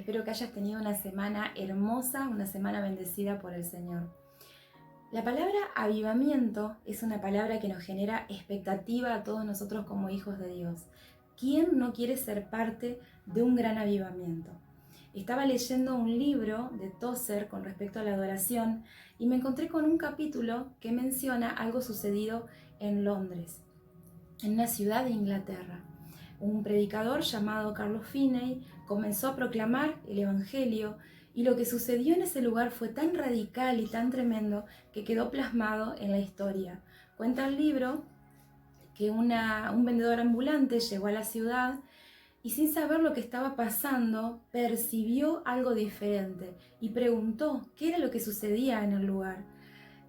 Espero que hayas tenido una semana hermosa, una semana bendecida por el Señor. La palabra avivamiento es una palabra que nos genera expectativa a todos nosotros como hijos de Dios. ¿Quién no quiere ser parte de un gran avivamiento? Estaba leyendo un libro de Tozer con respecto a la adoración y me encontré con un capítulo que menciona algo sucedido en Londres, en una ciudad de Inglaterra. Un predicador llamado Carlos Finney comenzó a proclamar el Evangelio y lo que sucedió en ese lugar fue tan radical y tan tremendo que quedó plasmado en la historia. Cuenta el libro que un vendedor ambulante llegó a la ciudad y sin saber lo que estaba pasando, percibió algo diferente y preguntó qué era lo que sucedía en el lugar.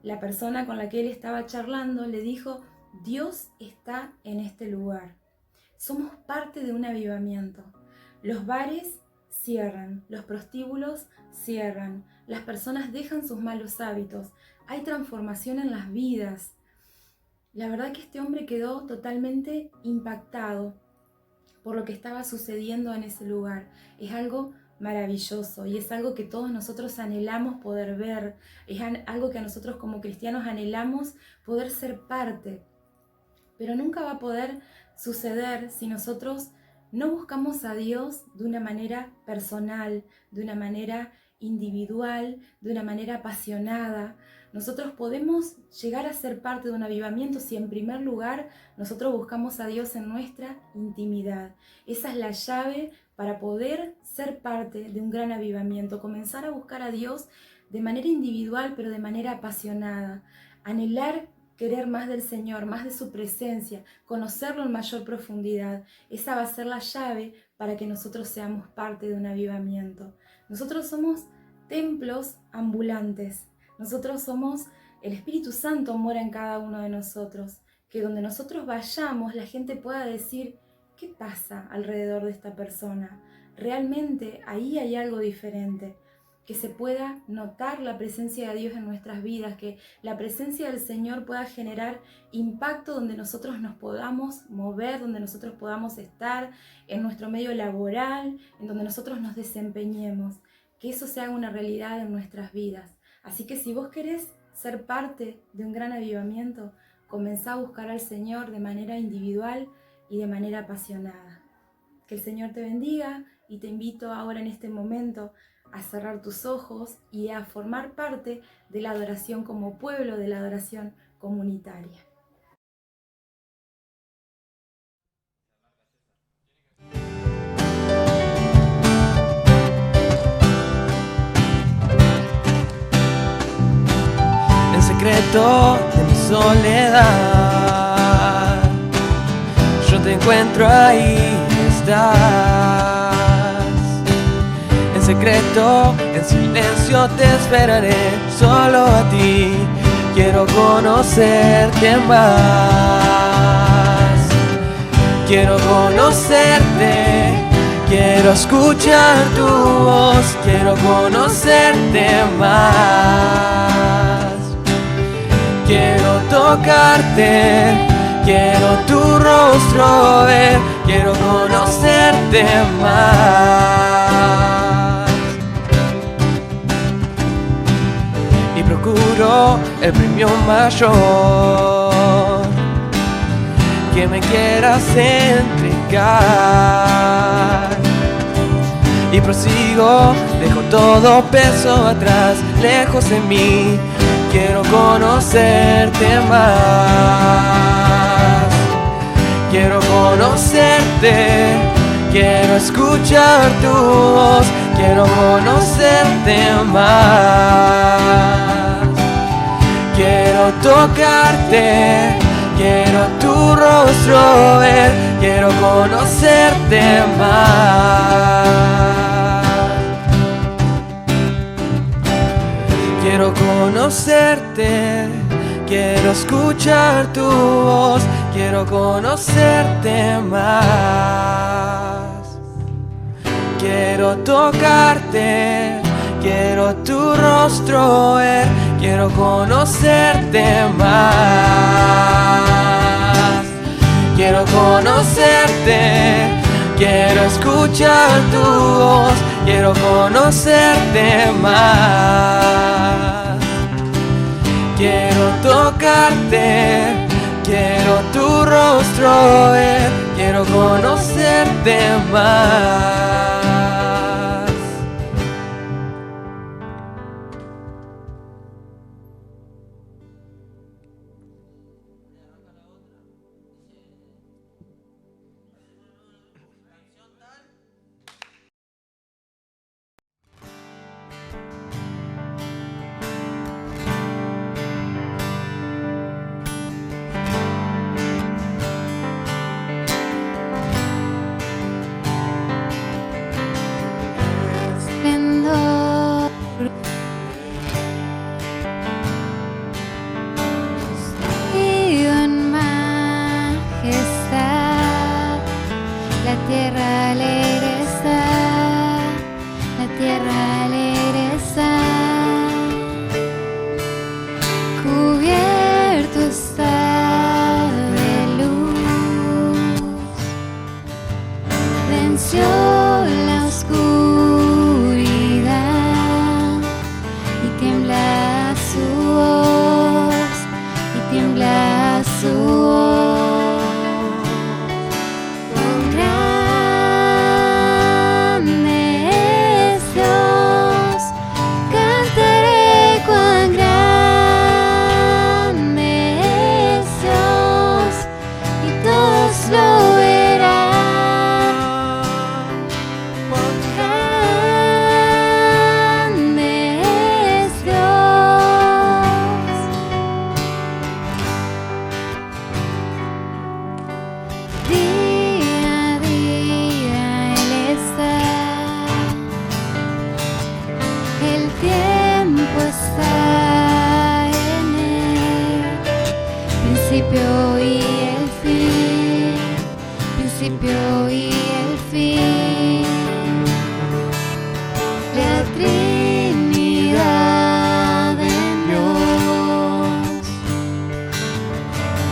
La persona con la que él estaba charlando le dijo: Dios está en este lugar. Somos parte de un avivamiento. Los bares cierran, los prostíbulos cierran, las personas dejan sus malos hábitos, hay transformación en las vidas. La verdad que este hombre quedó totalmente impactado por lo que estaba sucediendo en ese lugar. Es algo maravilloso y es algo que todos nosotros anhelamos poder ver, es algo que a nosotros como cristianos anhelamos poder ser parte, pero nunca va a poder suceder si nosotros no buscamos a Dios de una manera personal, de una manera individual, de una manera apasionada. Nosotros podemos llegar a ser parte de un avivamiento si en primer lugar nosotros buscamos a Dios en nuestra intimidad. Esa es la llave para poder ser parte de un gran avivamiento, comenzar a buscar a Dios de manera individual pero de manera apasionada, anhelar querer más del Señor, más de su presencia, conocerlo en mayor profundidad. Esa va a ser la llave para que nosotros seamos parte de un avivamiento. Nosotros somos templos ambulantes. Nosotros somos, el Espíritu Santo mora en cada uno de nosotros. Que donde nosotros vayamos, la gente pueda decir: ¿qué pasa alrededor de esta persona? Realmente ahí hay algo diferente. Que se pueda notar la presencia de Dios en nuestras vidas, que la presencia del Señor pueda generar impacto donde nosotros nos podamos mover, donde nosotros podamos estar, en nuestro medio laboral, en donde nosotros nos desempeñemos, que eso se haga una realidad en nuestras vidas. Así que si vos querés ser parte de un gran avivamiento, comenzá a buscar al Señor de manera individual y de manera apasionada. Que el Señor te bendiga y te invito ahora en este momento a cerrar tus ojos y a formar parte de la adoración como pueblo, de la adoración comunitaria. En secreto de mi soledad, yo te encuentro ahí, estás. En secreto, en silencio te esperaré, solo a ti quiero conocerte más. Quiero conocerte, quiero escuchar tu voz, quiero conocerte más. Quiero tocarte, quiero tu rostro ver, quiero conocerte más. Y procuro el premio mayor, que me quieras entregar. Y prosigo, dejo todo peso atrás, lejos de mí. Quiero conocerte más. Quiero conocerte, quiero escuchar tu voz, quiero conocerte más. Quiero tocarte, quiero tu rostro ver, quiero conocerte más. Quiero conocerte, quiero escuchar tu voz, quiero conocerte más. Quiero tocarte, quiero tu rostro ver, quiero conocerte más. Quiero conocerte, quiero escuchar tu voz, quiero conocerte más. Quiero tocarte, quiero tu rostro ver, quiero conocerte más. Esplendor, vestido en majestad, la tierra alegre está, la tierra alegre está, cubierto está de luz, venció la oscuridad y tiembla su voz, y tiembla su voz. Cuán grande es Dios, cantaré cuán grande es Dios, y todos lo verán. Cuán grande es Dios. Día a día Él está, el tiempo está en Él, principio y el fin, principio y el fin. La Trinidad en Dios,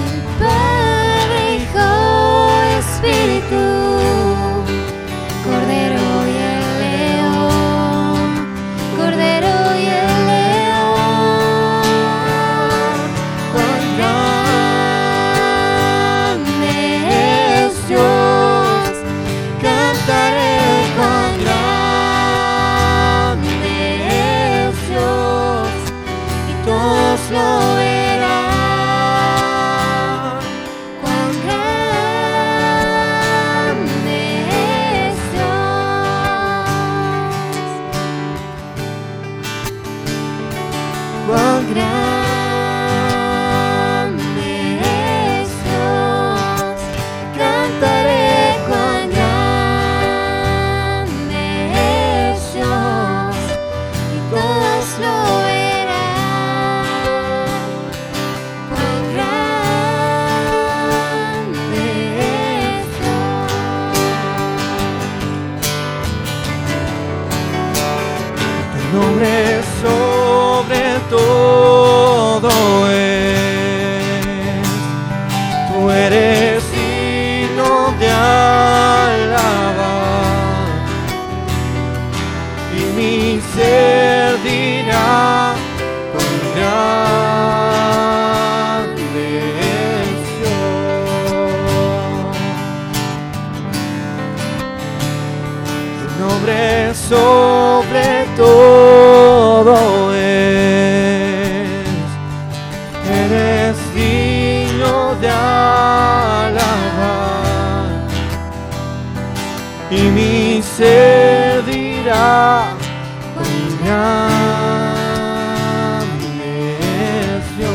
el Padre, Hijo, Espíritu, Cordero y el León, Cordero y el León. Cuán grande es Dios, cantaré cuán grande es Dios, y todos lo verán. Cuán grande es Dios, cuán grande es Dios, cantaré cuán grande es Dios, y todos lo verán. Cuán grande es Dios. Tu nombre sobre todo es, tú eres digno de alabar, y mi ser dirá cuán grande es Dios. Tu nombre sobre todo es, eres digno de alabar, y mi ser dirá cuán grande es Dios.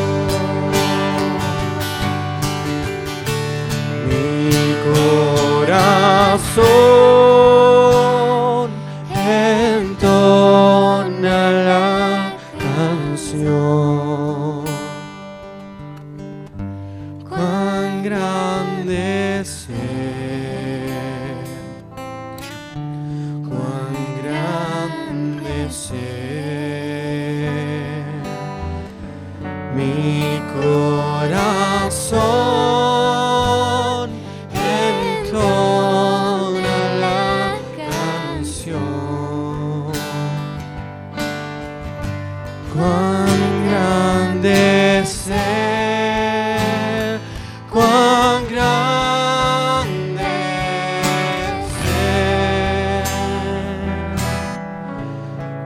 Mi corazón entona la canción. Cuán grande es Él, cuán grande es Él. Mi corazón entona la canción. ser, cuán grande ser,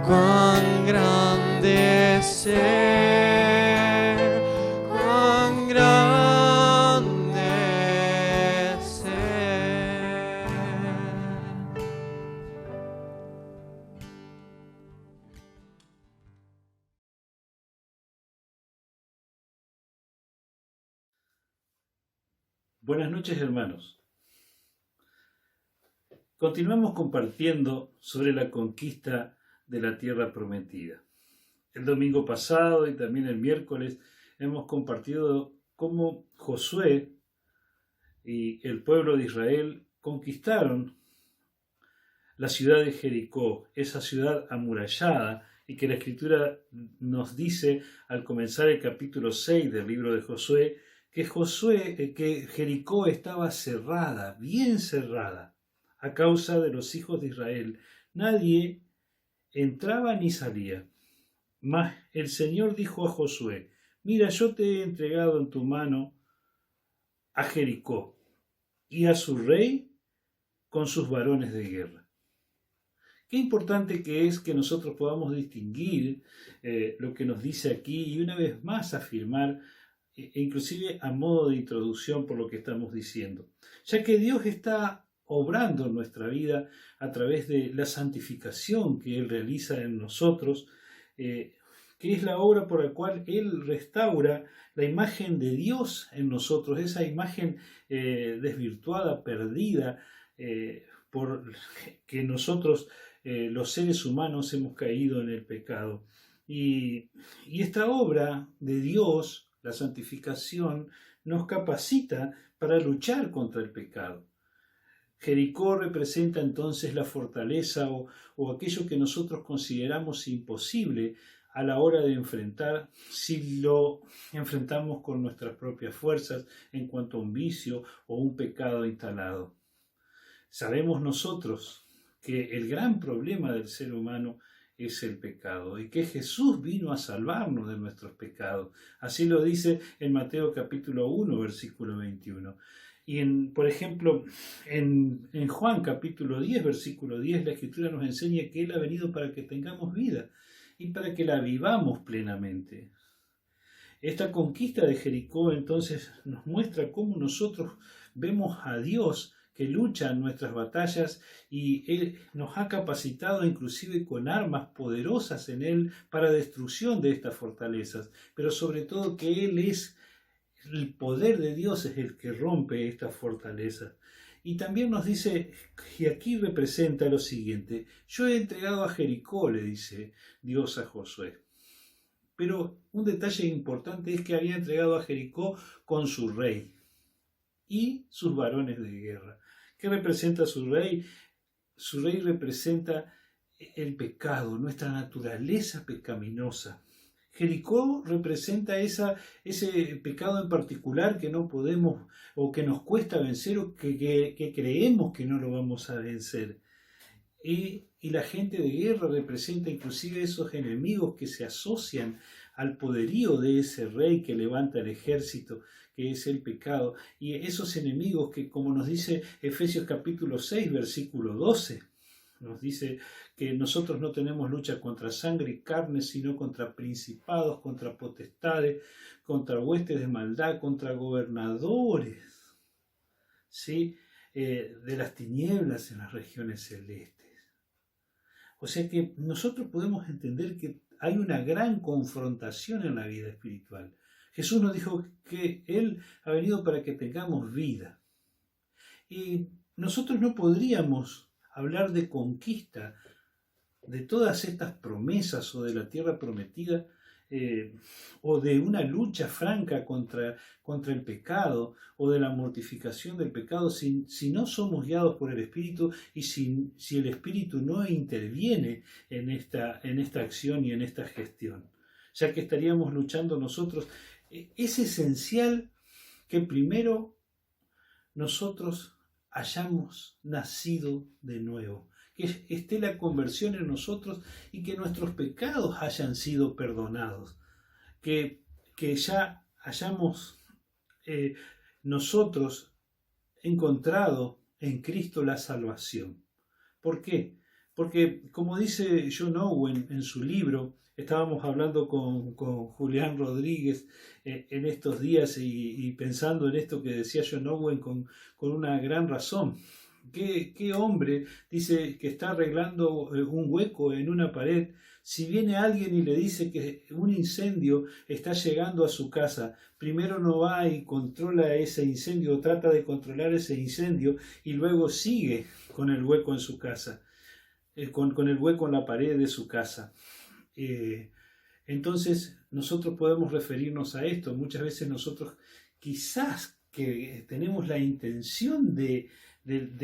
cuán grande ser, cuán grande ser. Buenas noches, hermanos. Continuamos compartiendo sobre la conquista de la tierra prometida. El domingo pasado y también el miércoles hemos compartido cómo Josué y el pueblo de Israel conquistaron la ciudad de Jericó, esa ciudad amurallada, y que la Escritura nos dice al comenzar el capítulo 6 del libro de Josué, que Jericó estaba cerrada, bien cerrada, a causa de los hijos de Israel. Nadie entraba ni salía. Mas el Señor dijo a Josué: mira, yo te he entregado en tu mano a Jericó y a su rey con sus varones de guerra. Qué importante que es que nosotros podamos distinguir lo que nos dice aquí y una vez más afirmar, inclusive a modo de introducción por lo que estamos diciendo, ya que Dios está obrando en nuestra vida a través de la santificación que Él realiza en nosotros, que es la obra por la cual Él restaura la imagen de Dios en nosotros, esa imagen desvirtuada, perdida, por que nosotros, los seres humanos, hemos caído en el pecado. Y esta obra de Dios, la santificación, nos capacita para luchar contra el pecado. Jericó representa entonces la fortaleza o aquello que nosotros consideramos imposible a la hora de enfrentar, si lo enfrentamos con nuestras propias fuerzas en cuanto a un vicio o un pecado instalado. Sabemos nosotros que el gran problema del ser humano es el pecado y que Jesús vino a salvarnos de nuestros pecados. Así lo dice en Mateo capítulo 1, versículo 21. Y por ejemplo, en Juan capítulo 10, versículo 10, la Escritura nos enseña que Él ha venido para que tengamos vida y para que la vivamos plenamente. Esta conquista de Jericó entonces nos muestra cómo nosotros vemos a Dios que lucha en nuestras batallas y Él nos ha capacitado inclusive con armas poderosas en Él para destrucción de estas fortalezas, pero sobre todo que Él es el poder de Dios, es el que rompe estas fortalezas. Y también nos dice, y aquí representa lo siguiente: yo he entregado a Jericó, le dice Dios a Josué. Pero un detalle importante es que había entregado a Jericó con su rey y sus varones de guerra. ¿Qué representa su rey? Su rey representa el pecado, nuestra naturaleza pecaminosa. Jericó representa ese pecado en particular que no podemos o que nos cuesta vencer o que creemos que no lo vamos a vencer. Y la gente de guerra representa inclusive esos enemigos que se asocian al poderío de ese rey que levanta el ejército, que es el pecado. Y esos enemigos que, como nos dice Efesios capítulo 6, versículo 12, nos dice que nosotros no tenemos lucha contra sangre y carne, sino contra principados, contra potestades, contra huestes de maldad, contra gobernadores, ¿sí? De las tinieblas en las regiones celestes. O sea que nosotros podemos entender que hay una gran confrontación en la vida espiritual. Jesús nos dijo que Él ha venido para que tengamos vida. Y nosotros no podríamos hablar de conquista de todas estas promesas o de la tierra prometida o de una lucha franca contra el pecado o de la mortificación del pecado si no somos guiados por el Espíritu y si el Espíritu no interviene en esta acción y en esta gestión, ya que estaríamos luchando nosotros. Es esencial que primero nosotros hayamos nacido de nuevo, que esté la conversión en nosotros y que nuestros pecados hayan sido perdonados, que ya hayamos nosotros encontrado en Cristo la salvación. ¿Por qué? Porque, como dice John Owen en su libro, estábamos hablando con Julián Rodríguez en estos días y pensando en esto que decía John Owen con una gran razón. ¿Qué hombre dice que está arreglando un hueco en una pared? Si viene alguien y le dice que un incendio está llegando a su casa, primero no va y controla ese incendio, trata de controlar ese incendio y luego sigue con el hueco en su casa, con el hueco en la pared de su casa. Entonces nosotros podemos referirnos a esto. Muchas veces nosotros quizás que tenemos la intención de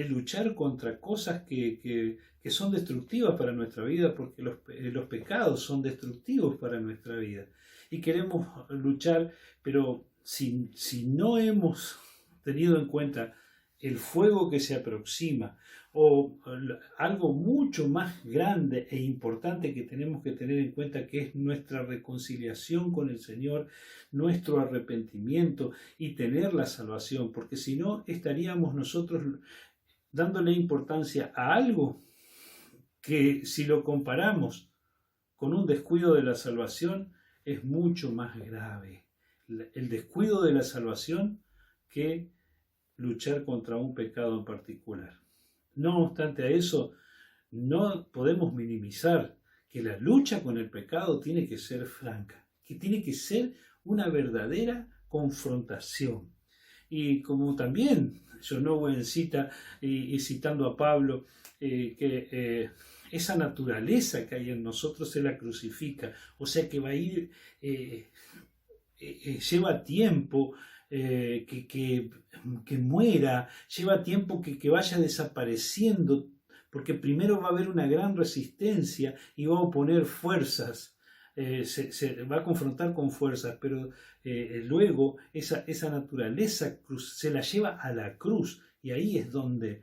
luchar contra cosas que son destructivas para nuestra vida, porque los pecados son destructivos para nuestra vida. Y queremos luchar, pero si no hemos tenido en cuenta el fuego que se aproxima, o algo mucho más grande e importante que tenemos que tener en cuenta, que es nuestra reconciliación con el Señor, nuestro arrepentimiento y tener la salvación, porque si no estaríamos nosotros dándole importancia a algo que, si lo comparamos con un descuido de la salvación, es mucho más grave. El descuido de la salvación que luchar contra un pecado en particular. No obstante a eso, no podemos minimizar que la lucha con el pecado tiene que ser franca, que tiene que ser una verdadera confrontación. Y como también John Owen cita, y citando a Pablo, que esa naturaleza que hay en nosotros se la crucifica, o sea que va a ir, lleva tiempo que muera, lleva tiempo que vaya desapareciendo, porque primero va a haber una gran resistencia y va a oponer fuerzas, se va a confrontar con fuerzas, pero luego esa naturaleza se la lleva a la cruz, y ahí es donde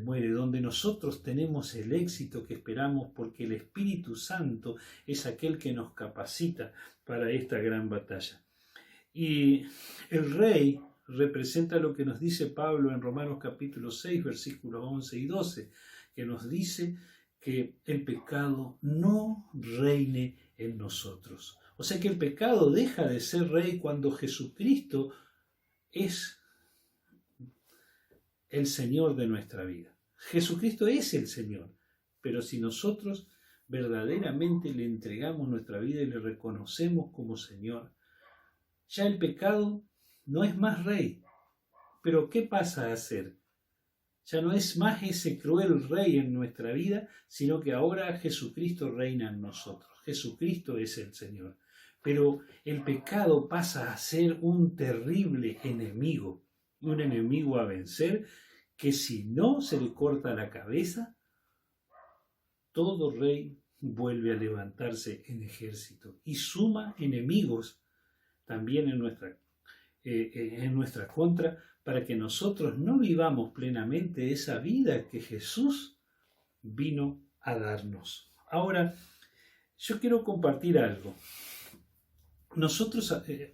muere, donde nosotros tenemos el éxito que esperamos, porque el Espíritu Santo es aquel que nos capacita para esta gran batalla. Y el rey representa lo que nos dice Pablo en Romanos capítulo 6, versículos 11 y 12, que nos dice que el pecado no reine en nosotros. O sea que el pecado deja de ser rey cuando Jesucristo es el Señor de nuestra vida. Jesucristo es el Señor, pero si nosotros verdaderamente le entregamos nuestra vida y le reconocemos como Señor, ya el pecado no es más rey. Pero ¿qué pasa a ser? Ya no es más ese cruel rey en nuestra vida, sino que ahora Jesucristo reina en nosotros. Jesucristo es el Señor. Pero el pecado pasa a ser un terrible enemigo, un enemigo a vencer, que si no se le corta la cabeza, todo rey vuelve a levantarse en ejército y suma enemigos también en nuestra contra, para que nosotros no vivamos plenamente esa vida que Jesús vino a darnos. Ahora, yo quiero compartir algo.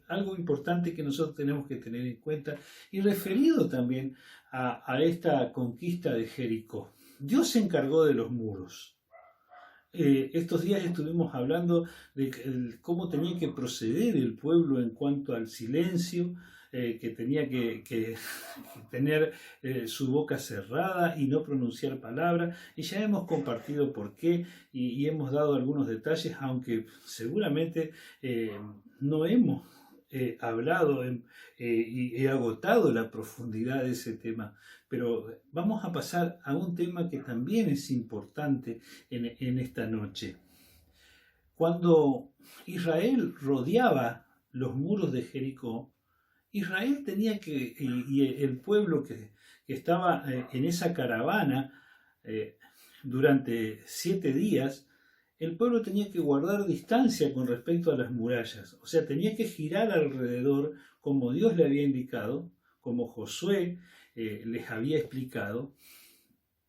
Algo importante que nosotros tenemos que tener en cuenta, y referido también a esta conquista de Jericó. Dios se encargó de los muros. Estos días estuvimos hablando de cómo tenía que proceder el pueblo en cuanto al silencio, que tenía que tener su boca cerrada y no pronunciar palabra, y ya hemos compartido por qué y hemos dado algunos detalles, aunque seguramente no hemos hablado y he agotado la profundidad de ese tema. Pero vamos a pasar a un tema que también es importante en esta noche. Cuando Israel rodeaba los muros de Jericó, Israel tenía y el pueblo que estaba en esa caravana durante 7 días, el pueblo tenía que guardar distancia con respecto a las murallas. O sea, tenía que girar alrededor como Dios le había indicado, como Josué les había explicado,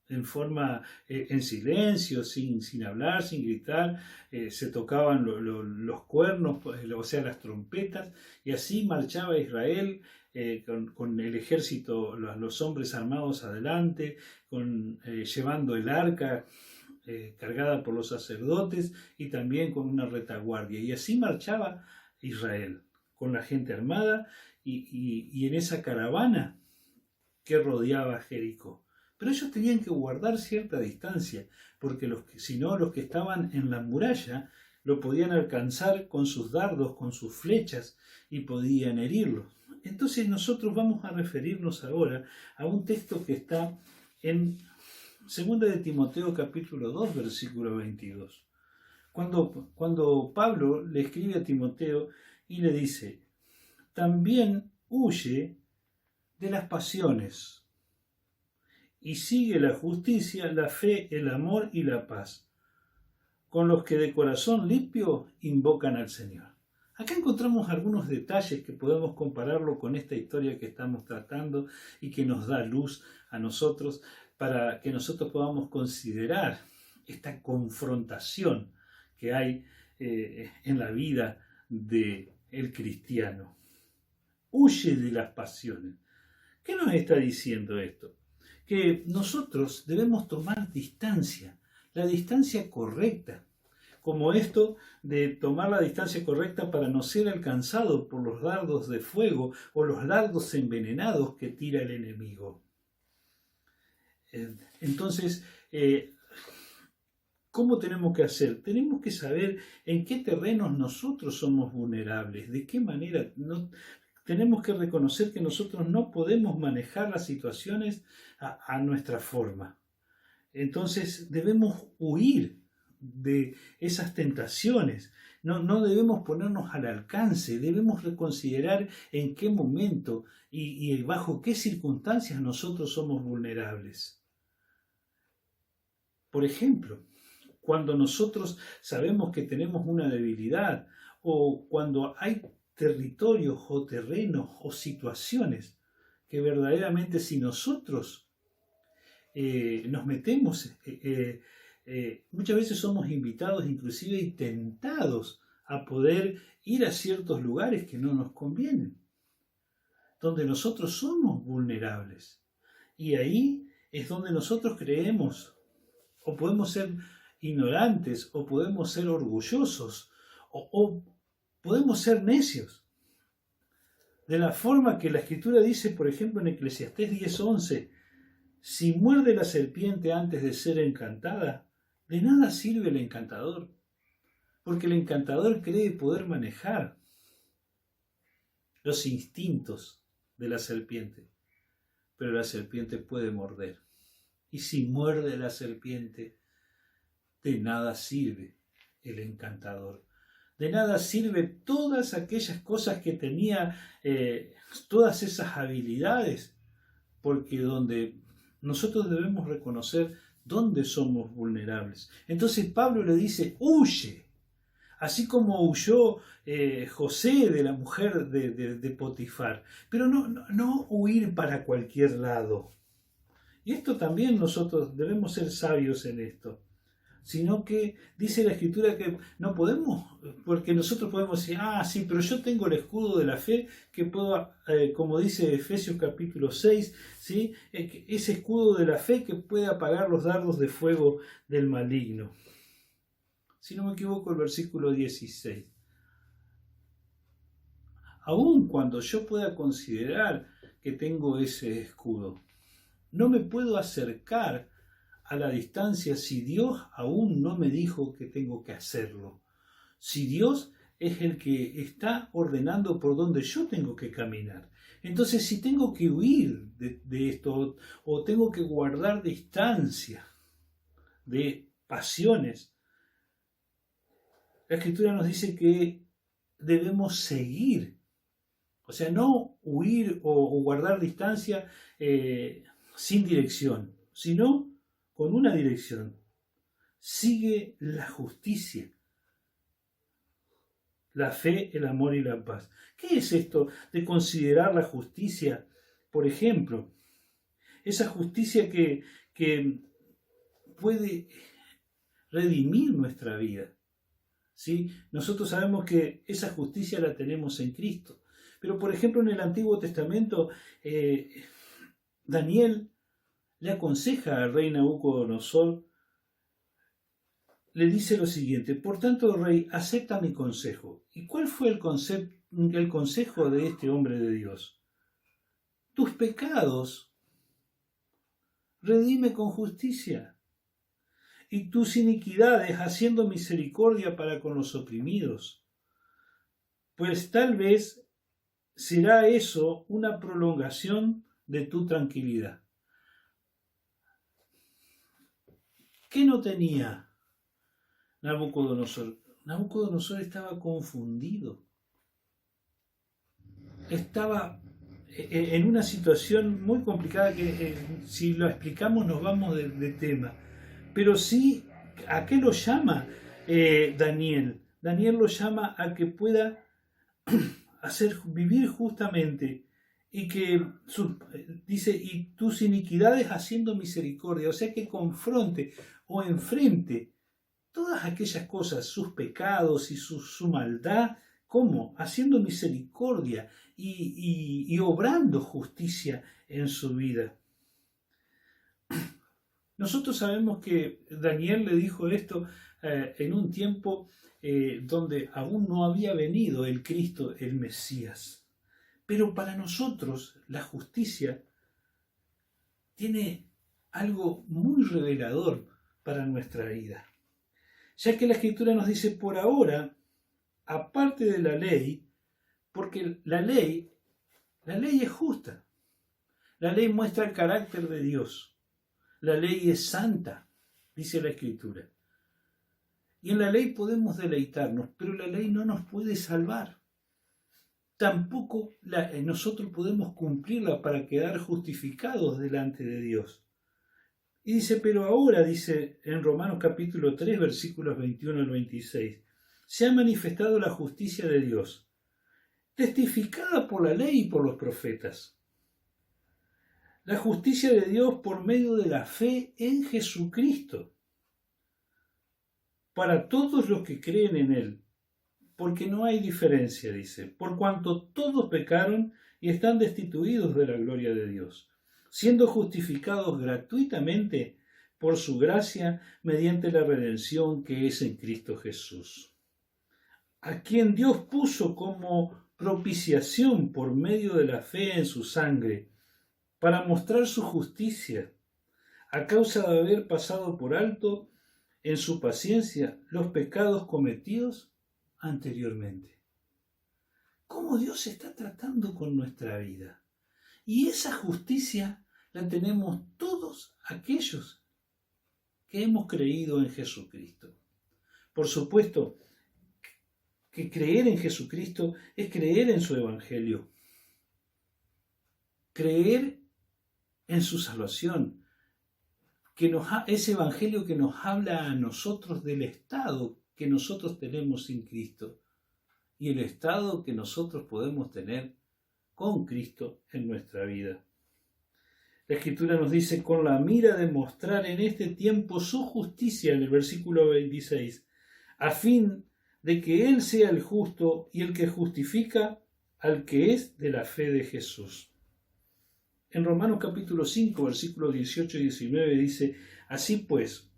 en forma, en silencio, sin hablar, sin gritar, se tocaban los cuernos, o sea, las trompetas, y así marchaba Israel con el ejército, los hombres armados adelante, llevando el arca cargada por los sacerdotes y también con una retaguardia. Y así marchaba Israel, con la gente armada y en esa caravana que rodeaba Jericó. Pero ellos tenían que guardar cierta distancia, porque si no, los que estaban en la muralla lo podían alcanzar con sus dardos, con sus flechas, y podían herirlo. Entonces nosotros vamos a referirnos ahora a un texto que está en 2 de Timoteo capítulo 2, versículo 22. Cuando Pablo le escribe a Timoteo y le dice: también huye de las pasiones y sigue la justicia, la fe, el amor y la paz, con los que de corazón limpio invocan al Señor. Acá encontramos algunos detalles que podemos compararlo con esta historia que estamos tratando y que nos da luz a nosotros para que nosotros podamos considerar esta confrontación que hay en la vida del cristiano. Huye de las pasiones. ¿Qué nos está diciendo esto? Que nosotros debemos tomar distancia, la distancia correcta, como esto de tomar la distancia correcta para no ser alcanzado por los dardos de fuego o los dardos envenenados que tira el enemigo. Entonces, ¿cómo tenemos que hacer? Tenemos que saber en qué terrenos nosotros somos vulnerables, de qué manera. Tenemos que reconocer que nosotros no podemos manejar las situaciones a nuestra forma. Entonces debemos huir de esas tentaciones. No debemos ponernos al alcance, debemos reconsiderar en qué momento y bajo qué circunstancias nosotros somos vulnerables. Por ejemplo, cuando nosotros sabemos que tenemos una debilidad o cuando hay territorios o terrenos o situaciones que verdaderamente si nosotros nos metemos, muchas veces somos invitados inclusive y tentados a poder ir a ciertos lugares que no nos convienen, donde nosotros somos vulnerables. Y ahí es donde nosotros creemos, o podemos ser ignorantes, o podemos ser orgullosos, o podemos ser necios. De la forma que la Escritura dice, por ejemplo, en Eclesiastés 10:11, si muerde la serpiente antes de ser encantada, de nada sirve el encantador, porque el encantador cree poder manejar los instintos de la serpiente, pero la serpiente puede morder. Y si muerde la serpiente, de nada sirve el encantador. De nada sirve todas aquellas cosas que tenía, todas esas habilidades, porque donde nosotros debemos reconocer dónde somos vulnerables. Entonces Pablo le dice, huye, así como huyó José de la mujer de Potifar, pero no huir para cualquier lado. Y esto también nosotros debemos ser sabios en esto, sino que dice la Escritura que no podemos, porque nosotros podemos decir, sí, pero yo tengo el escudo de la fe que puedo, como dice Efesios capítulo 6, ¿sí? Ese escudo de la fe que puede apagar los dardos de fuego del maligno. Si no me equivoco, el versículo 16. Aun cuando yo pueda considerar que tengo ese escudo, no me puedo acercar a la distancia si Dios aún no me dijo que tengo que hacerlo. Si Dios es el que está ordenando por donde yo tengo que caminar. Entonces, si tengo que huir de esto o tengo que guardar distancia de pasiones, la Escritura nos dice que debemos seguir. O sea, no huir o guardar distancia sin dirección, sino con una dirección. Sigue la justicia, la fe, el amor y la paz. ¿Qué es esto de considerar la justicia? Por ejemplo, esa justicia que puede redimir nuestra vida. ¿Sí? Nosotros sabemos que esa justicia la tenemos en Cristo. Pero, por ejemplo, en el Antiguo Testamento, Daniel le aconseja al rey Nabucodonosor, le dice lo siguiente: por tanto, rey, acepta mi consejo. ¿Y cuál fue el consejo de este hombre de Dios? Tus pecados redime con justicia, y tus iniquidades haciendo misericordia para con los oprimidos. Pues tal vez será eso una prolongación de tu tranquilidad. ¿Qué no tenía Nabucodonosor? Nabucodonosor estaba confundido. Estaba en una situación muy complicada que si lo explicamos nos vamos de tema. Pero sí, ¿a qué lo llama Daniel? Daniel lo llama a que pueda vivir justamente y que dice, y tus iniquidades haciendo misericordia, o sea que confronte o enfrente todas aquellas cosas, sus pecados y su maldad, ¿cómo? Haciendo misericordia y obrando justicia en su vida. Nosotros sabemos que Daniel le dijo esto en un tiempo donde aún no había venido el Cristo, el Mesías. Pero para nosotros la justicia tiene algo muy revelador para nuestra vida. Ya que la Escritura nos dice, por ahora, aparte de la ley, porque la ley es justa. La ley muestra el carácter de Dios. La ley es santa, dice la Escritura. Y en la ley podemos deleitarnos, pero la ley no nos puede salvar. Tampoco nosotros podemos cumplirla para quedar justificados delante de Dios. Y dice, pero ahora, dice en Romanos capítulo 3, versículos 21 al 26, se ha manifestado la justicia de Dios, testificada por la ley y por los profetas. La justicia de Dios por medio de la fe en Jesucristo, para todos los que creen en Él, porque no hay diferencia, dice, por cuanto todos pecaron y están destituidos de la gloria de Dios, siendo justificados gratuitamente por su gracia mediante la redención que es en Cristo Jesús, a quien Dios puso como propiciación por medio de la fe en su sangre, para mostrar su justicia, a causa de haber pasado por alto en su paciencia los pecados cometidos anteriormente. ¿Cómo Dios está tratando con nuestra vida? Y esa justicia la tenemos todos aquellos que hemos creído en Jesucristo. Por supuesto que creer en Jesucristo es creer en su Evangelio, creer en su salvación, ese Evangelio que nos habla a nosotros del estado que nosotros tenemos sin Cristo y el estado que nosotros podemos tener con Cristo en nuestra vida. La Escritura nos dice, con la mira de mostrar en este tiempo su justicia, en el versículo 26, a fin de que Él sea el justo y el que justifica al que es de la fe de Jesús. En Romanos capítulo 5, versículos 18 y 19 dice, así pues,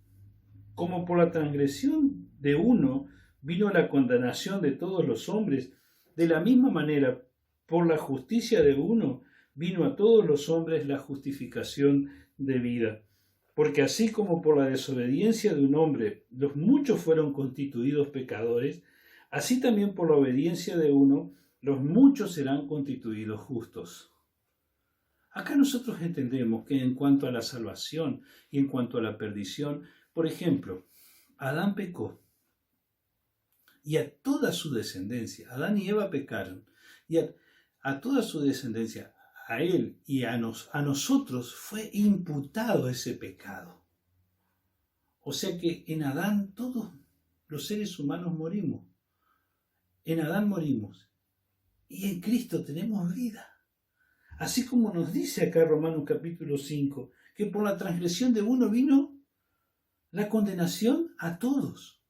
como por la transgresión de uno vino la condenación de todos los hombres, de la misma manera, por la justicia de uno, vino a todos los hombres la justificación de vida. Porque así como por la desobediencia de un hombre los muchos fueron constituidos pecadores, así también por la obediencia de uno los muchos serán constituidos justos. Acá nosotros entendemos que en cuanto a la salvación y en cuanto a la perdición, por ejemplo, Adán pecó y a toda su descendencia, Adán y Eva pecaron, y a toda su descendencia, a él y a nosotros fue imputado ese pecado. O sea que en Adán todos los seres humanos morimos. En Adán morimos y en Cristo tenemos vida. Así como nos dice acá Romanos capítulo 5, que por la transgresión de uno vino la condenación a todos.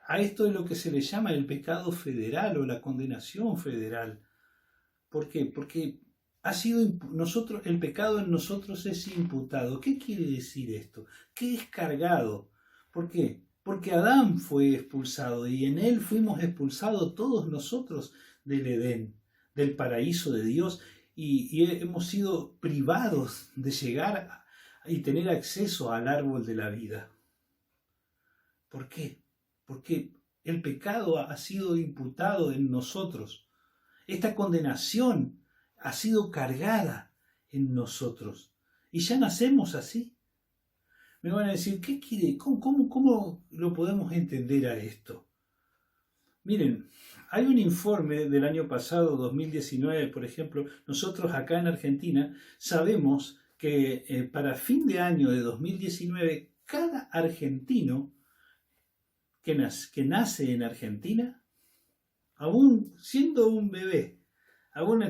A esto es lo que se le llama el pecado federal o la condenación federal. ¿Por qué? Porque el pecado en nosotros es imputado. ¿Qué quiere decir esto? ¿Qué es cargado? ¿Por qué? Porque Adán fue expulsado y en él fuimos expulsados todos nosotros del Edén, del paraíso de Dios, y hemos sido privados de llegar y tener acceso al árbol de la vida. ¿Por qué? Porque el pecado ha sido imputado en nosotros. Esta condenación ha sido cargada en nosotros. Y ya nacemos así. Me van a decir, ¿qué quiere? ¿Cómo lo podemos entender a esto? Miren, hay un informe del año pasado, 2019, por ejemplo. Nosotros acá en Argentina sabemos que para fin de año de 2019, cada argentino que nace en Argentina, aún siendo un bebé, aún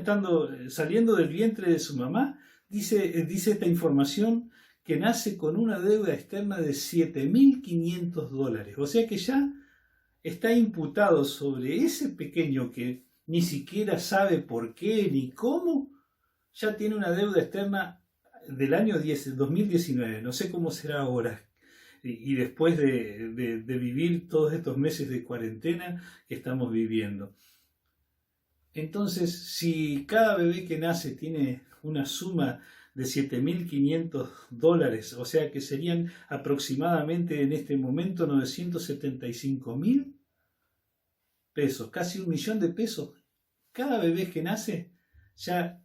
saliendo del vientre de su mamá, dice esta información que nace con una deuda externa de $7.500. O sea que ya está imputado sobre ese pequeño que ni siquiera sabe por qué ni cómo, ya tiene una deuda externa del año 2019. No sé cómo será ahora. Y después de vivir todos estos meses de cuarentena que estamos viviendo. Entonces, si cada bebé que nace tiene una suma de $7.500, o sea que serían aproximadamente en este momento 975.000 pesos, casi $1.000.000, cada bebé que nace, ya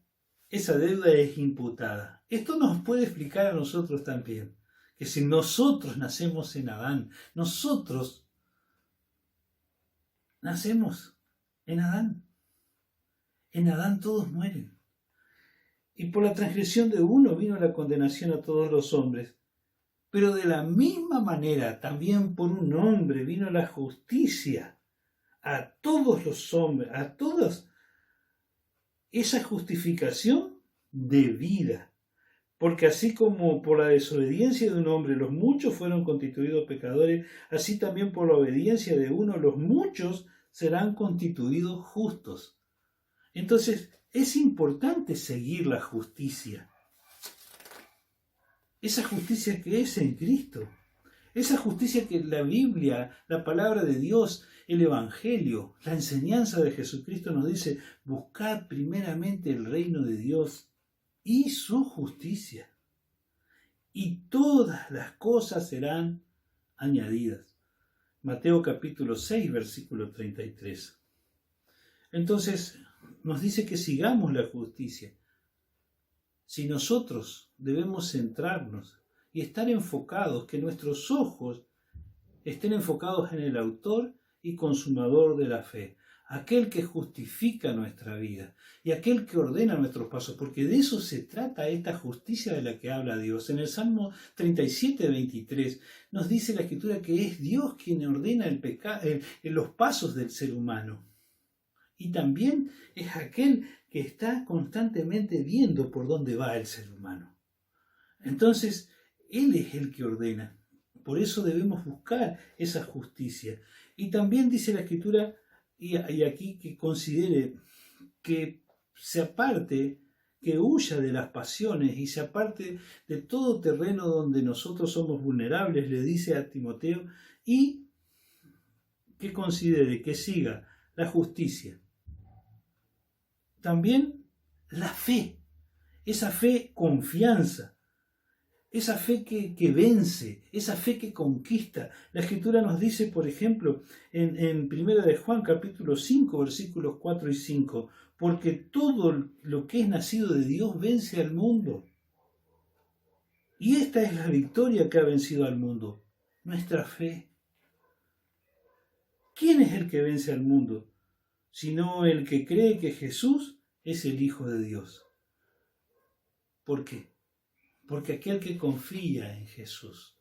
esa deuda es imputada. Esto nos puede explicar a nosotros también, que si nosotros nacemos en Adán, nosotros nacemos en Adán. En Adán todos mueren. Y por la transgresión de uno vino la condenación a todos los hombres. Pero de la misma manera, también por un hombre vino la justicia a todos los hombres, a todos. Esa justificación de vida. Porque así como por la desobediencia de un hombre los muchos fueron constituidos pecadores, así también por la obediencia de uno los muchos serán constituidos justos. Entonces, es importante seguir la justicia. Esa justicia que es en Cristo. Esa justicia que la Biblia, la palabra de Dios, el Evangelio, la enseñanza de Jesucristo nos dice, buscad primeramente el reino de Dios y su justicia. Y todas las cosas serán añadidas. Mateo capítulo 6, versículo 33. Entonces, nos dice que sigamos la justicia. Si nosotros debemos centrarnos y estar enfocados, que nuestros ojos estén enfocados en el autor y consumador de la fe, aquel que justifica nuestra vida y aquel que ordena nuestros pasos, porque de eso se trata esta justicia de la que habla Dios. En el Salmo 37, 23 nos dice la Escritura que es Dios quien ordena los pasos del ser humano. Y también es aquel que está constantemente viendo por dónde va el ser humano. Entonces, Él es el que ordena. Por eso debemos buscar esa justicia. Y también dice la Escritura, y aquí que considere que se aparte, que huya de las pasiones y se aparte de todo terreno donde nosotros somos vulnerables, le dice a Timoteo, y que considere, que siga la justicia. También la fe, esa fe confianza, esa fe que vence, esa fe que conquista. La Escritura nos dice, por ejemplo, en 1 de Juan capítulo 5, versículos 4 y 5, porque todo lo que es nacido de Dios vence al mundo. Y esta es la victoria que ha vencido al mundo, nuestra fe. ¿Quién es el que vence al mundo? Sino el que cree que Jesús es el Hijo de Dios. ¿Por qué? Porque aquel que confía en Jesús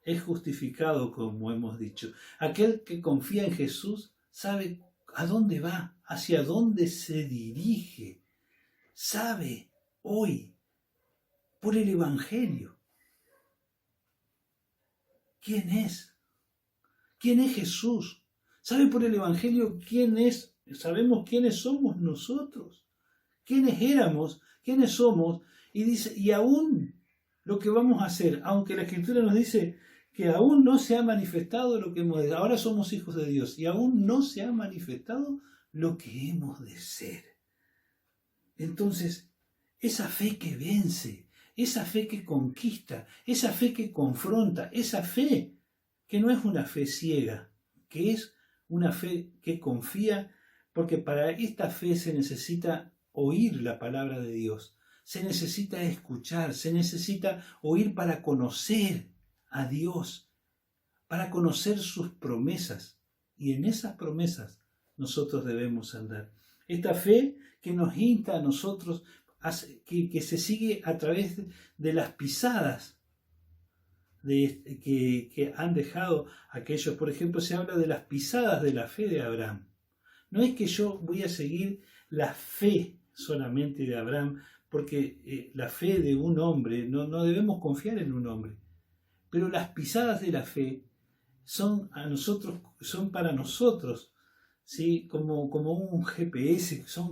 es justificado, como hemos dicho. Aquel que confía en Jesús sabe a dónde va, hacia dónde se dirige. Sabe hoy, por el Evangelio, quién es. ¿Quién es Jesús? ¿Sabe por el Evangelio quién es? Sabemos quiénes somos nosotros. ¿Quiénes éramos? ¿Quiénes somos? Y dice, y aún lo que vamos a hacer, aunque la Escritura nos dice que aún no se ha manifestado lo que hemos de ser, ahora somos hijos de Dios, y aún no se ha manifestado lo que hemos de ser. Entonces, esa fe que vence, esa fe que conquista, esa fe que confronta, esa fe que no es una fe ciega, que es una fe que confía, porque para esta fe se necesita oír la palabra de Dios, se necesita escuchar, se necesita oír para conocer a Dios, para conocer sus promesas, y en esas promesas nosotros debemos andar. Esta fe que nos insta a nosotros, que se sigue a través de las pisadas que han dejado aquellos. Por ejemplo, se habla de las pisadas de la fe de Abraham. No es que yo voy a seguir la fe solamente de Abraham, porque la fe de un hombre, no debemos confiar en un hombre, pero las pisadas de la fe son para nosotros, ¿sí? como un GPS, son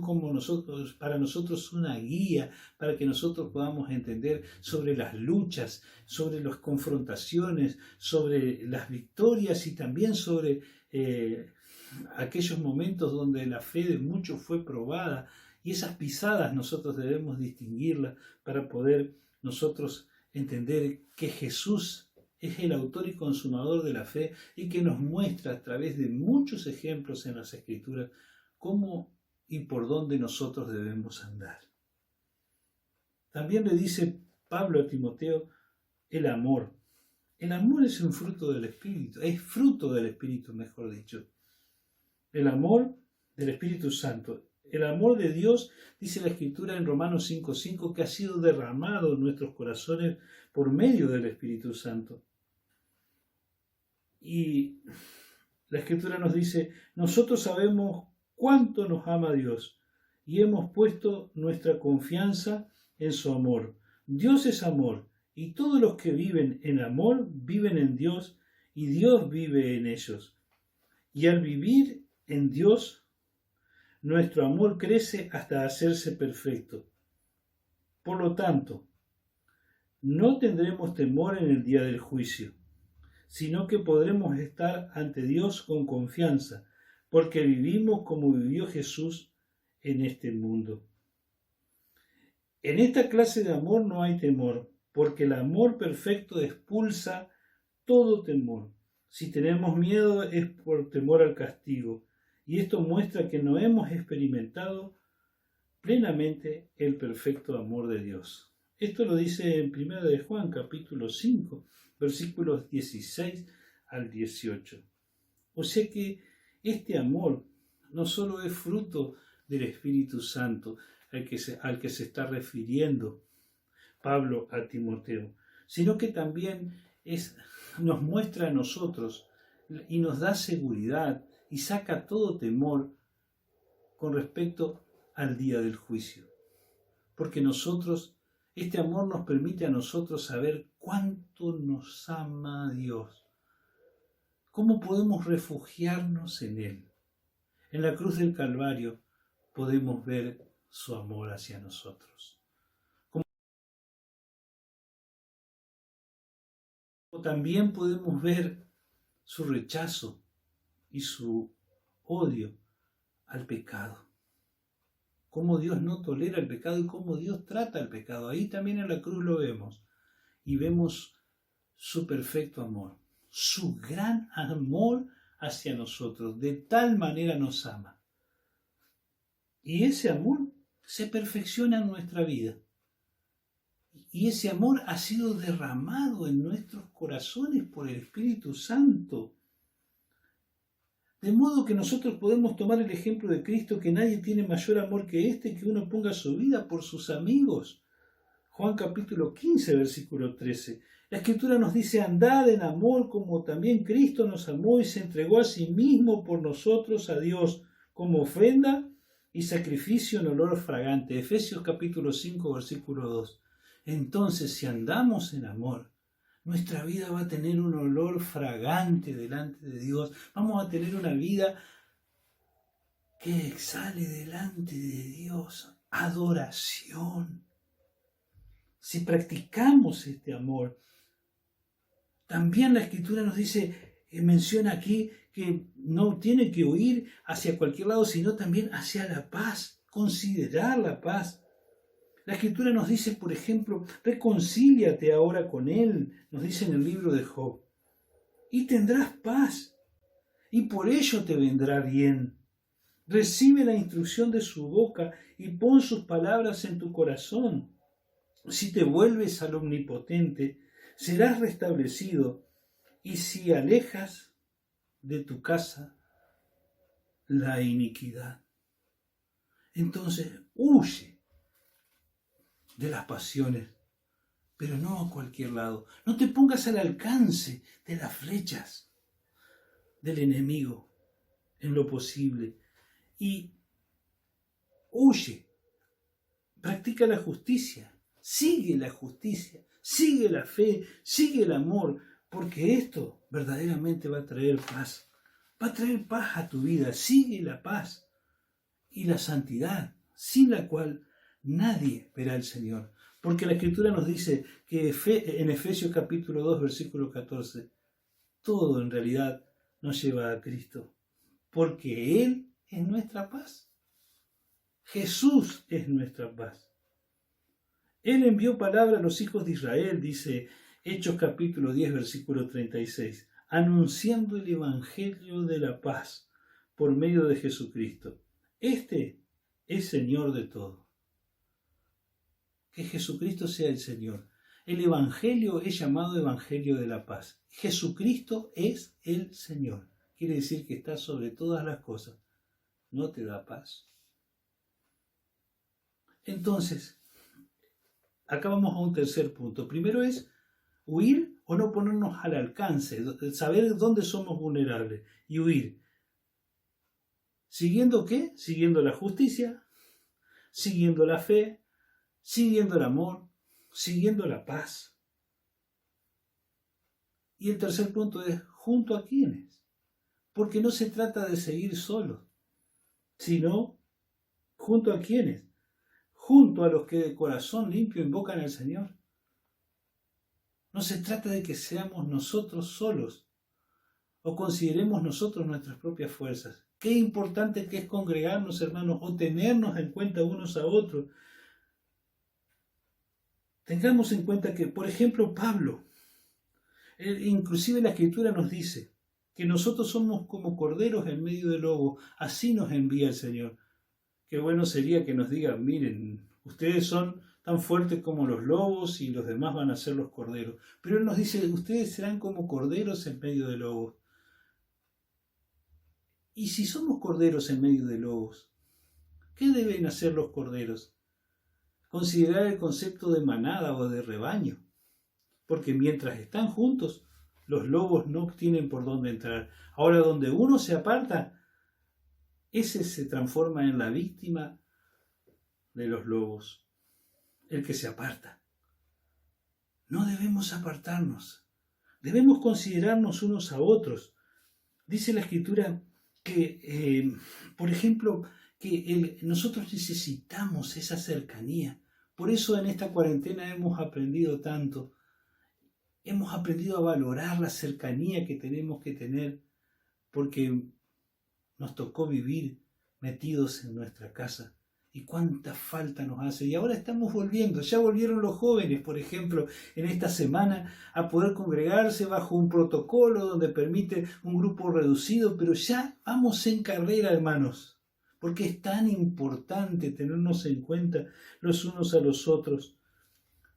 para nosotros una guía, para que nosotros podamos entender sobre las luchas, sobre las confrontaciones, sobre las victorias y también sobre aquellos momentos donde la fe de muchos fue probada. Y esas pisadas nosotros debemos distinguirlas para poder nosotros entender que Jesús es el autor y consumador de la fe y que nos muestra a través de muchos ejemplos en las Escrituras cómo y por dónde nosotros debemos andar. También le dice Pablo a Timoteo el amor. El amor es un fruto del Espíritu, es fruto del Espíritu, mejor dicho. El amor del Espíritu Santo. El amor de Dios, dice la Escritura en Romanos 5:5, que ha sido derramado en nuestros corazones por medio del Espíritu Santo. Y la Escritura nos dice, nosotros sabemos cuánto nos ama Dios y hemos puesto nuestra confianza en su amor. Dios es amor y todos los que viven en amor viven en Dios y Dios vive en ellos. Y al vivir en Dios, nuestro amor crece hasta hacerse perfecto. Por lo tanto, no tendremos temor en el día del juicio, sino que podremos estar ante Dios con confianza, porque vivimos como vivió Jesús en este mundo. En esta clase de amor no hay temor, porque el amor perfecto expulsa todo temor. Si tenemos miedo es por temor al castigo. Y esto muestra que no hemos experimentado plenamente el perfecto amor de Dios. Esto lo dice en 1 de Juan, capítulo 5, versículos 16 al 18. O sea que este amor no solo es fruto del Espíritu Santo al que se está refiriendo Pablo a Timoteo, sino que también nos muestra a nosotros y nos da seguridad y saca todo temor con respecto al día del juicio. Porque este amor nos permite a nosotros saber cuánto nos ama Dios. ¿Cómo podemos refugiarnos en Él? En la cruz del Calvario podemos ver su amor hacia nosotros. Como también podemos ver su rechazo y su odio al pecado. Cómo Dios no tolera el pecado y cómo Dios trata el pecado. Ahí también en la cruz lo vemos. Y vemos su perfecto amor, su gran amor hacia nosotros. De tal manera nos ama. Y ese amor se perfecciona en nuestra vida. Y ese amor ha sido derramado en nuestros corazones por el Espíritu Santo. De modo que nosotros podemos tomar el ejemplo de Cristo, que nadie tiene mayor amor que este, que uno ponga su vida por sus amigos. Juan capítulo 15, versículo 13. La Escritura nos dice, andad en amor como también Cristo nos amó y se entregó a sí mismo por nosotros a Dios como ofrenda y sacrificio en olor fragante. Efesios capítulo 5, versículo 2. Entonces, si andamos en amor, nuestra vida va a tener un olor fragante delante de Dios. Vamos a tener una vida que exhale delante de Dios adoración. Si practicamos este amor, también la Escritura nos dice, menciona aquí que no tiene que huir hacia cualquier lado, sino también hacia la paz, considerar la paz. La Escritura nos dice, por ejemplo, reconcíliate ahora con Él, nos dice en el libro de Job, y tendrás paz, y por ello te vendrá bien. Recibe la instrucción de su boca y pon sus palabras en tu corazón. Si te vuelves al Omnipotente, serás restablecido, y si alejas de tu casa la iniquidad, entonces huye de las pasiones, pero no a cualquier lado. No te pongas al alcance de las flechas del enemigo en lo posible. Y huye, practica la justicia, sigue la justicia, sigue la fe, sigue el amor, porque esto verdaderamente va a traer paz a tu vida. Sigue la paz y la santidad, sin la cual nadie verá al Señor. Porque la Escritura nos dice que en Efesios capítulo 2, versículo 14, todo en realidad nos lleva a Cristo, porque Él es nuestra paz. Jesús es nuestra paz. Él envió palabra a los hijos de Israel, dice Hechos capítulo 10, versículo 36, anunciando el evangelio de la paz por medio de Jesucristo. Este es Señor de todo. Que Jesucristo sea el Señor. El evangelio es llamado evangelio de la paz. Jesucristo es el Señor. Quiere decir que está sobre todas las cosas. ¿No te da paz? Entonces, acá vamos a un tercer punto. Primero es huir o no ponernos al alcance, saber dónde somos vulnerables y huir. ¿Siguiendo qué? Siguiendo la justicia, siguiendo la fe, siguiendo el amor, siguiendo la paz. Y el tercer punto es, ¿junto a quiénes? Porque no se trata de seguir solos, sino ¿junto a quiénes? Junto a los que de corazón limpio invocan al Señor. No se trata de que seamos nosotros solos o consideremos nosotros nuestras propias fuerzas. Qué importante que es congregarnos, hermanos, o tenernos en cuenta unos a otros. Tengamos en cuenta que, por ejemplo, Pablo, inclusive la Escritura nos dice que nosotros somos como corderos en medio de lobos. Así nos envía el Señor. Qué bueno sería que nos digan, miren, ustedes son tan fuertes como los lobos y los demás van a ser los corderos. Pero Él nos dice, ustedes serán como corderos en medio de lobos. Y si somos corderos en medio de lobos, ¿qué deben hacer los corderos? Considerar el concepto de manada o de rebaño. Porque mientras están juntos, los lobos no tienen por dónde entrar. Ahora, donde uno se aparta, ese se transforma en la víctima de los lobos, el que se aparta. No debemos apartarnos, debemos considerarnos unos a otros. Dice la Escritura que, por ejemplo, que nosotros necesitamos esa cercanía. Por eso en esta cuarentena hemos aprendido tanto. Hemos aprendido a valorar la cercanía que tenemos que tener, porque nos tocó vivir metidos en nuestra casa. Y cuánta falta nos hace. Y ahora estamos volviendo. Ya volvieron los jóvenes, por ejemplo, en esta semana a poder congregarse bajo un protocolo donde permite un grupo reducido. Pero ya vamos en carrera, hermanos. Porque es tan importante tenernos en cuenta los unos a los otros.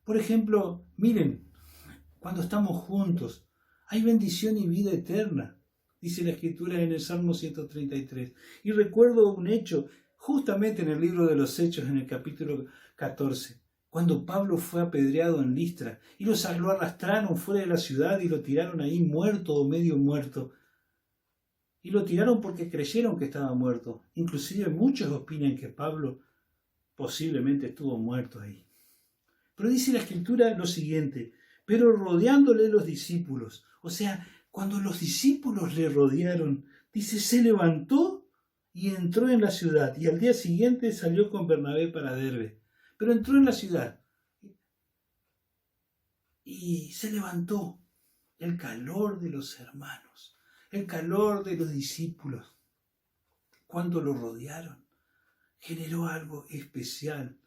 Por ejemplo, miren, cuando estamos juntos, hay bendición y vida eterna. Dice la Escritura en el Salmo 133. Y recuerdo un hecho justamente en el libro de los Hechos, en el capítulo 14, cuando Pablo fue apedreado en Listra y lo arrastraron fuera de la ciudad y lo tiraron ahí muerto o medio muerto. Y lo tiraron porque creyeron que estaba muerto. Inclusive muchos opinan que Pablo posiblemente estuvo muerto ahí. Pero dice la Escritura lo siguiente: pero rodeándole los discípulos. O sea, cuando los discípulos le rodearon, dice, se levantó y entró en la ciudad. Y al día siguiente salió con Bernabé para Derbe. Pero entró en la ciudad y se levantó. El calor de los hermanos, el calor de los discípulos, cuando lo rodearon, generó algo especial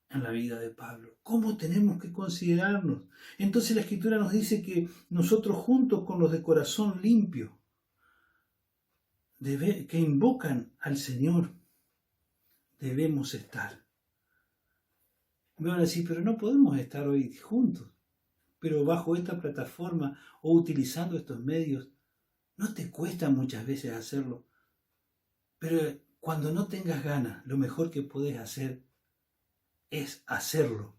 en la vida de Pablo. ¿Cómo tenemos que considerarnos? Entonces la Escritura nos dice que nosotros, juntos con los de corazón limpio, que invocan al Señor, debemos estar. Me van a decir, pero no podemos estar hoy juntos. Pero bajo esta plataforma o utilizando estos medios, no te cuesta muchas veces hacerlo. Pero cuando no tengas ganas, lo mejor que podés hacer es hacerlo.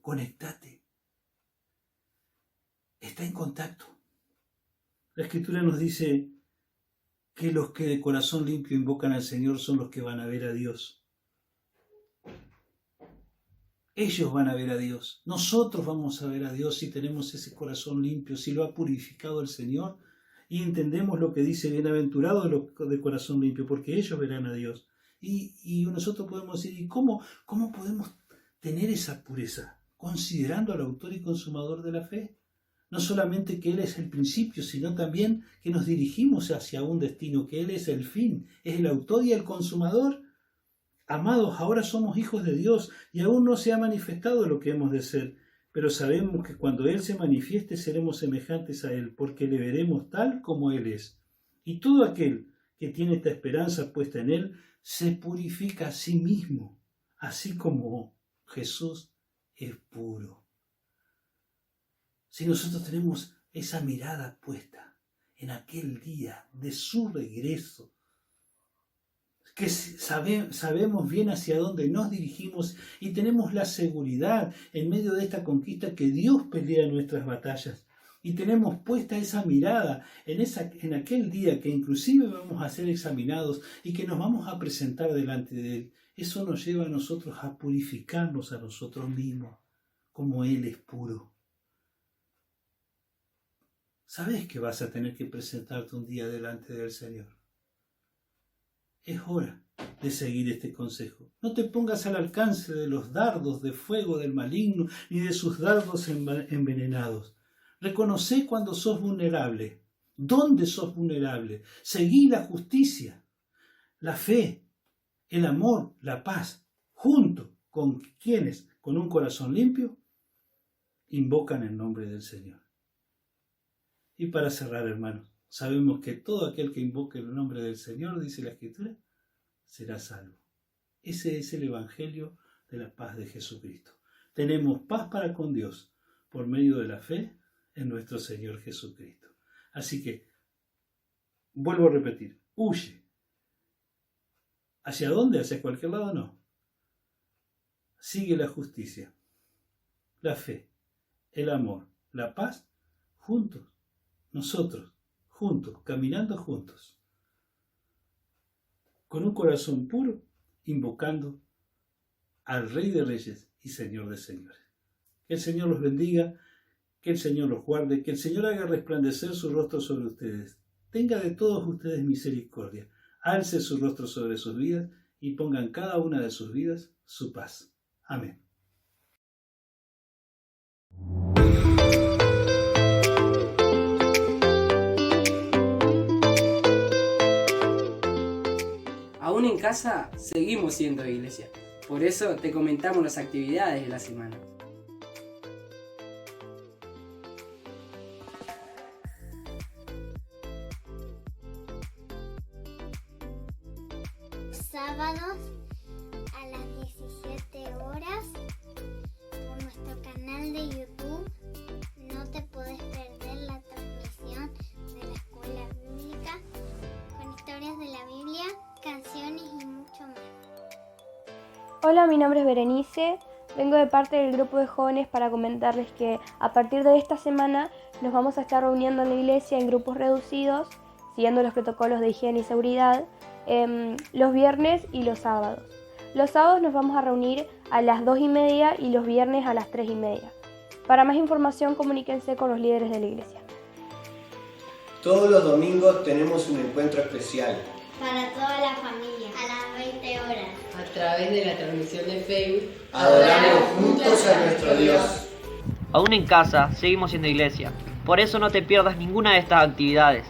Conectate. Está en contacto. La Escritura nos dice que los que de corazón limpio invocan al Señor son los que van a ver a Dios. Ellos van a ver a Dios. Nosotros vamos a ver a Dios si tenemos ese corazón limpio, si lo ha purificado el Señor y entendemos lo que dice, bienaventurados los de corazón limpio, porque ellos verán a Dios. Y nosotros podemos decir, ¿y cómo podemos tener esa pureza? Considerando al autor y consumador de la fe. No solamente que Él es el principio, sino también que nos dirigimos hacia un destino, que Él es el fin, es el autor y el consumador. Amados, ahora somos hijos de Dios y aún no se ha manifestado lo que hemos de ser, pero sabemos que cuando Él se manifieste seremos semejantes a Él, porque le veremos tal como Él es. Y todo aquel que tiene esta esperanza puesta en Él se purifica a sí mismo, así como Jesús es puro. Si nosotros tenemos esa mirada puesta en aquel día de su regreso, que sabemos bien hacia dónde nos dirigimos y tenemos la seguridad en medio de esta conquista que Dios pelea nuestras batallas y tenemos puesta esa mirada en aquel día que inclusive vamos a ser examinados y que nos vamos a presentar delante de Él, eso nos lleva a nosotros a purificarnos a nosotros mismos como Él es puro. ¿Sabes que vas a tener que presentarte un día delante del Señor? Es hora de seguir este consejo. No te pongas al alcance de los dardos de fuego del maligno ni de sus dardos envenenados. Reconoce cuando sos vulnerable. ¿Dónde sos vulnerable? Seguí la justicia, la fe, el amor, la paz, junto con quienes, con un corazón limpio, invocan el nombre del Señor. Y para cerrar, hermanos, sabemos que todo aquel que invoque el nombre del Señor, dice la Escritura, será salvo. Ese es el Evangelio de la paz de Jesucristo. Tenemos paz para con Dios por medio de la fe en nuestro Señor Jesucristo. Así que, vuelvo a repetir, huye. ¿Hacia dónde? ¿Hacia cualquier lado? No. Sigue la justicia, la fe, el amor, la paz, juntos. Nosotros, juntos, caminando juntos, con un corazón puro, invocando al Rey de Reyes y Señor de Señores. Que el Señor los bendiga, que el Señor los guarde, que el Señor haga resplandecer su rostro sobre ustedes. Tenga de todos ustedes misericordia, alce su rostro sobre sus vidas y ponga en cada una de sus vidas su paz. Amén. Aún en casa seguimos siendo iglesia, por eso te comentamos las actividades de la semana. Sábados a las 17 horas por nuestro canal de YouTube. No te podés perder la transmisión de la escuela bíblica con historias de la Biblia, canciones y mucho más. Hola, mi nombre es Berenice, vengo de parte del grupo de jóvenes para comentarles que a partir de esta semana nos vamos a estar reuniendo en la iglesia en grupos reducidos, siguiendo los protocolos de higiene y seguridad, los viernes y los sábados. Los sábados nos vamos a reunir a las 2:30 y los viernes a las 3:30. Para más información, comuníquense con los líderes de la iglesia. Todos los domingos tenemos un encuentro especial. Para toda la familia, a las 20 horas. A través de la transmisión de Facebook, Adoramos juntos a nuestro Dios. Aún en casa, seguimos siendo iglesia. Por eso no te pierdas ninguna de estas actividades.